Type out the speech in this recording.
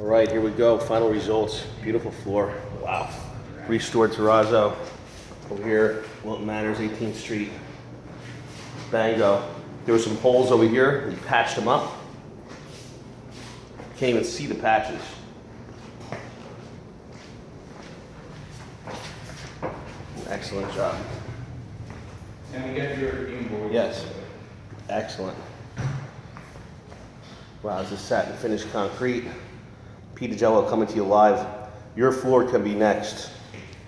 All right, here we go. Final results. Beautiful floor. Wow. Restored Terrazzo. Over here, Wilton Manors, 18th Street. Bango. There were some holes over here. We patched them up. Can't even see the patches. Excellent job. And we get your invoice. Yes. Excellent. Wow, this is satin finished concrete. Pete Jello coming to you live. Your floor can be next.